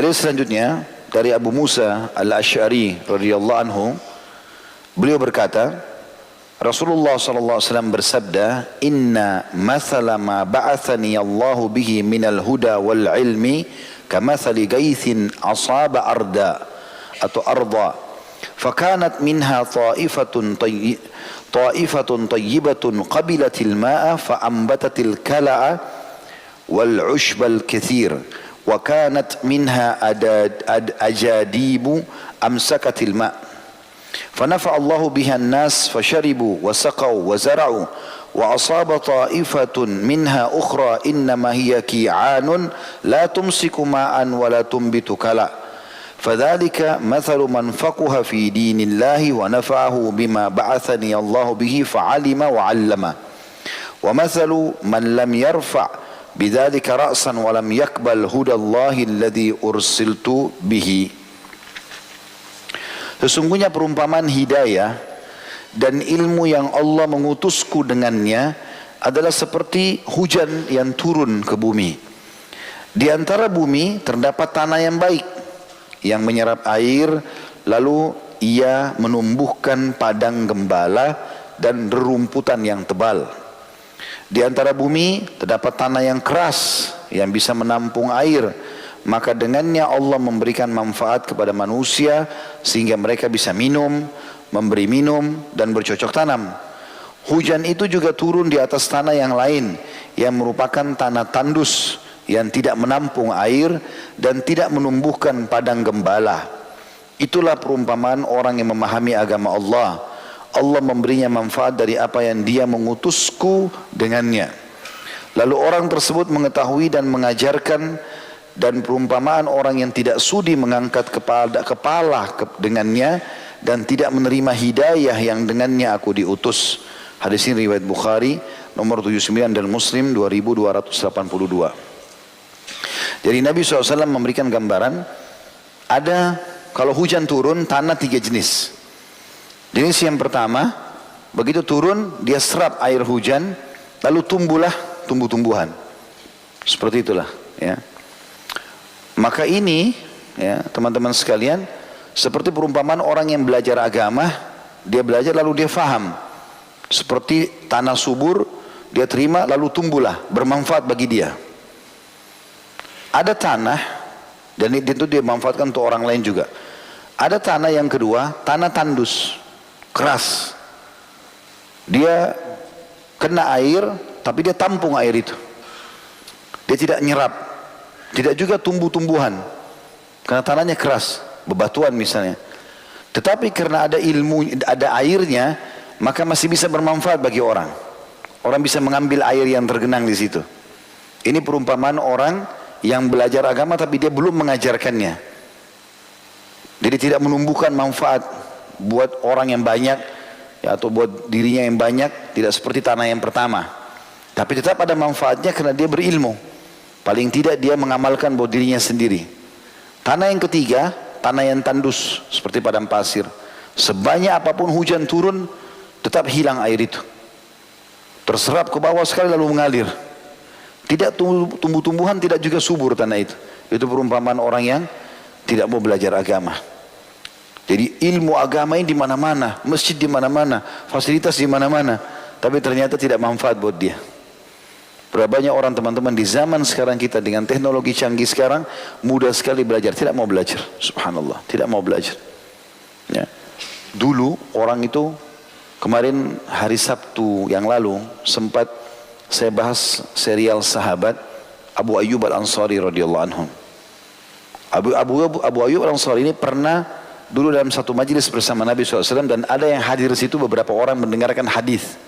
Hadis selanjutnya dari Abu Musa Al-Asy'ari radhiyallahu anhu, beliau berkata, Rasulullah sallallahu alaihi wasallam bersabda, "Inna mathala ma ba'athani Allahu bihi minal huda wal ilmi kamathali gaithin asaba arda atau arda, fakanat minha ta'ifatun tayyibatun qabilatil ma'a fa'ambatatil kala'a wal 'ushbal katsir." وكانت منها أجاديب أمسكت الماء فنفع الله بها الناس فشربوا وسقوا وزرعوا وأصاب طائفة منها أخرى إنما هي كيعان لا تمسك ماء ولا تنبت كلا فذلك مثل من فقه في دين الله ونفعه بما بعثني الله به فعلم وعلم ومثل من لم يرفع bidzalika ra'san wa lam yaqbal hudallahi alladhi ursiltu bihi. Sesungguhnya perumpamaan hidayah dan ilmu yang Allah mengutusku dengannya adalah seperti hujan yang turun ke bumi. Di antara bumi terdapat tanah yang baik yang menyerap air, lalu ia menumbuhkan padang gembala dan rerumputan yang tebal. Di antara bumi terdapat tanah yang keras yang bisa menampung air, maka dengannya Allah memberikan manfaat kepada manusia sehingga mereka bisa minum, memberi minum dan bercocok tanam. Hujan itu juga turun di atas tanah yang lain yang merupakan tanah tandus yang tidak menampung air dan tidak menumbuhkan padang gembala. Itulah perumpamaan orang yang memahami agama Allah. Allah memberinya manfaat dari apa yang Dia mengutusku dengannya. Lalu orang tersebut mengetahui dan mengajarkan, dan perumpamaan orang yang tidak sudi mengangkat kepala dengannya dan tidak menerima hidayah yang dengannya aku diutus. Hadis ini riwayat Bukhari nomor 79 dan Muslim 2282. Jadi Nabi SAW memberikan gambaran, ada kalau hujan turun tanah 3 jenis. Jenis yang pertama, begitu turun dia serap air hujan, lalu tumbuhlah tumbuh-tumbuhan. Seperti itulah, ya. Maka ini, ya, teman-teman sekalian, seperti perumpamaan orang yang belajar agama, dia belajar lalu dia faham. Seperti tanah subur, dia terima lalu tumbuhlah, bermanfaat bagi dia. Ada tanah, dan itu dia manfaatkan untuk orang lain juga. Ada tanah yang kedua, tanah tandus, keras. Dia kena air, tapi dia tampung air itu. Dia tidak nyerap, tidak juga tumbuh-tumbuhan, karena tanahnya keras, bebatuan misalnya. Tetapi karena ada ilmu, ada airnya, maka masih bisa bermanfaat bagi orang. Orang bisa mengambil air yang tergenang di situ. Ini perumpamaan orang yang belajar agama tapi dia belum mengajarkannya. Jadi tidak menumbuhkan manfaat buat orang yang banyak, ya, atau buat dirinya yang banyak, tidak seperti tanah yang pertama. Tapi tetap ada manfaatnya karena dia berilmu. Paling tidak dia mengamalkan buat dirinya sendiri. Tanah yang ketiga, tanah yang tandus seperti padang pasir. Sebanyak apapun hujan turun, tetap hilang air itu. Terserap ke bawah sekali lalu mengalir. Tidak tumbuh-tumbuhan, tidak juga subur tanah itu. Itu perumpamaan orang yang tidak mau belajar agama. Jadi ilmu agama ini di mana-mana, masjid di mana-mana, fasilitas di mana-mana, tapi ternyata tidak manfaat buat dia. Berapa banyak orang teman-teman di zaman sekarang kita dengan teknologi canggih sekarang mudah sekali belajar, tidak mau belajar. Subhanallah, tidak mau belajar. Ya. Dulu orang itu, kemarin hari Sabtu yang lalu sempat saya bahas serial sahabat Abu Ayyub Al-Ansari radhiyallahu anhu. Abu Ayyub Al-Ansari ini pernah dulu dalam satu majelis bersama Nabi SAW, dan ada yang hadir di situ beberapa orang mendengarkan hadis.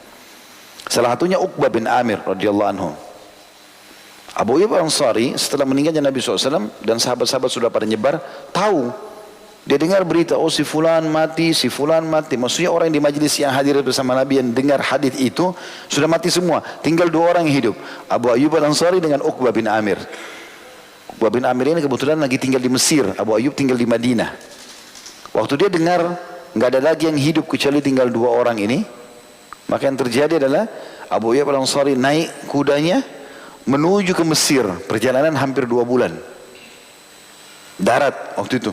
Salah satunya Uqbah bin Amir radhiyallahu anhu. Abu Ayyub Al-Ansari setelah meninggalnya Nabi SAW dan sahabat-sahabat sudah pada nyebar, tahu, dia dengar berita, oh si fulan mati, si fulan mati. Maksudnya orang yang di majelis yang hadir bersama Nabi yang dengar hadis itu sudah mati semua, tinggal 2 orang yang hidup, Abu Ayyub Al-Ansari dengan Uqbah bin Amir. Uqbah bin Amir ini kebetulan lagi tinggal di Mesir, Abu Ayyub tinggal di Madinah. Waktu dia dengar nggak ada lagi yang hidup kecuali tinggal 2 orang ini, maka yang terjadi adalah Abu Ayyub Al-Ansari naik kudanya menuju ke Mesir, perjalanan hampir 2 bulan. darat waktu itu,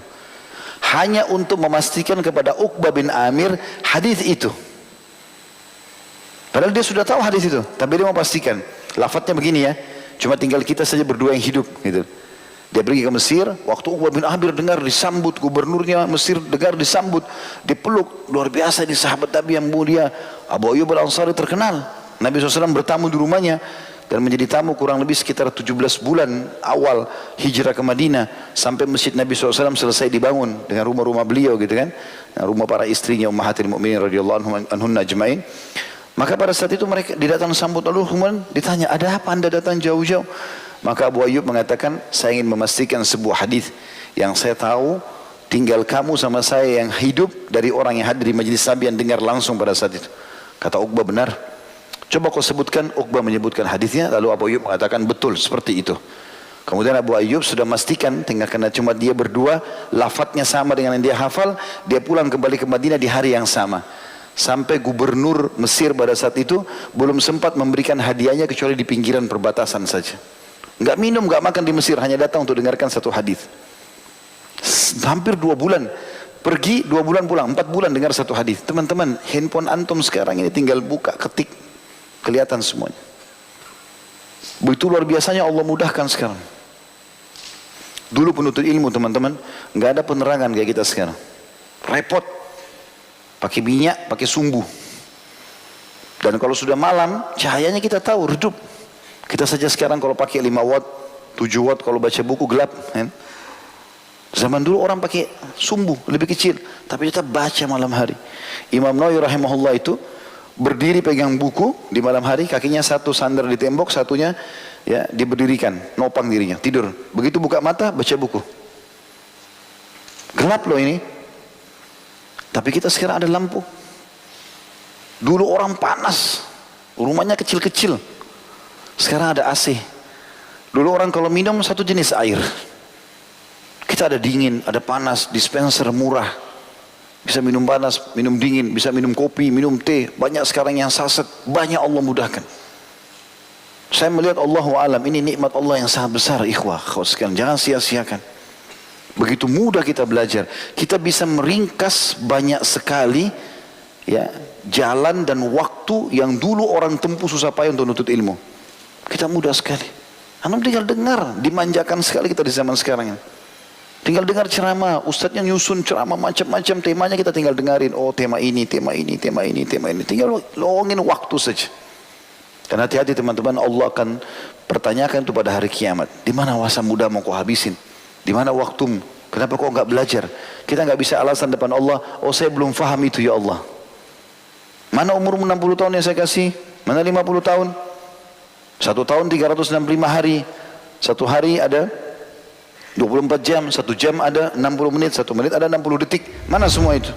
hanya untuk memastikan kepada Uqbah bin Amir hadis itu. Padahal dia sudah tahu hadis itu, tapi dia mau pastikan. Lafadznya begini ya, cuma tinggal kita saja berdua yang hidup gitu. Dia pergi ke Mesir, waktu Uqbah bin Amir dengar disambut, gubernurnya Mesir dengar disambut, dipeluk, luar biasa di sahabat Nabi yang mulia. Abu Ayyub al-Ansari terkenal. Nabi SAW bertamu di rumahnya dan menjadi tamu kurang lebih sekitar 17 bulan awal hijrah ke Madinah, sampai masjid Nabi SAW selesai dibangun dengan rumah-rumah beliau gitu kan, rumah para istrinya Ummahatil Mukminin radhiyallahu anhunna ajmain. Maka pada saat itu mereka didatang sambut, lalu kemudian ditanya, ada apa anda datang jauh-jauh? Maka Abu Ayyub mengatakan, saya ingin memastikan sebuah hadis yang saya tahu, tinggal kamu sama saya yang hidup dari orang yang hadir di majlis Nabi yang dengar langsung pada saat itu. Kata Uqbah, benar. Coba kau sebutkan. Uqbah menyebutkan hadisnya, lalu Abu Ayyub mengatakan betul seperti itu. Kemudian Abu Ayyub sudah memastikan, tinggal karena cuma dia berdua, lafadznya sama dengan yang dia hafal, dia pulang kembali ke Madinah di hari yang sama. Sampai gubernur Mesir pada saat itu belum sempat memberikan hadiahnya kecuali di pinggiran perbatasan saja. Enggak minum, enggak makan di Mesir, hanya datang untuk dengarkan satu hadis. Hampir 2 bulan. Pergi 2 bulan pulang, 4 bulan dengar satu hadis. Teman-teman, handphone antum sekarang ini tinggal buka, ketik, kelihatan semuanya. Begitu luar biasanya Allah mudahkan sekarang. Dulu penuntut ilmu teman-teman, enggak ada penerangan kayak kita sekarang. Repot. Pakai minyak, pakai sumbu. Dan kalau sudah malam, cahayanya kita tahu, redup. Kita saja sekarang kalau pakai 5 watt, 7 watt, kalau baca buku gelap. Kan? Zaman dulu orang pakai sumbu, lebih kecil. Tapi tetap baca malam hari. Imam Nawawi rahimahullah itu berdiri pegang buku di malam hari, kakinya satu sandar di tembok, satunya ya diberdirikan, nopang dirinya, tidur. Begitu buka mata, baca buku. Gelap loh ini. Tapi kita sekarang ada lampu. Dulu orang panas, rumahnya kecil-kecil. Sekarang ada AC. Dulu orang kalau minum satu jenis air. Kita ada dingin, ada panas, dispenser murah. Bisa minum panas, minum dingin, bisa minum kopi, minum teh. Banyak sekarang yang saset, banyak Allah mudahkan. Saya melihat Allahu alam, ini nikmat Allah yang sangat besar, ikhwah. Sekalian, jangan sia-siakan. Begitu mudah kita belajar. Kita bisa meringkas banyak sekali ya, jalan dan waktu yang dulu orang tempuh susah payah untuk menuntut ilmu. Kita mudah sekali. Antum tinggal dengar, dimanjakan sekali kita di zaman sekarang ini. Tinggal dengar ceramah, ustadznya nyusun ceramah macam-macam, temanya kita tinggal dengarin. Oh tema ini, tema ini, tema ini, tema ini. Tinggal luangin waktu saja. Dan hati-hati teman-teman, Allah akan pertanyakan itu pada hari kiamat. Di mana masa muda mau kau habisin? Di mana waktumu? Kenapa kau enggak belajar? Kita enggak bisa alasan depan Allah, oh saya belum faham itu ya Allah. Mana umurmu 60 tahun yang saya kasih? Mana 50 tahun? 1 tahun 365 hari. 1 hari ada 24 jam, 1 jam ada 60 menit, 1 menit ada 60 detik. Mana semua itu?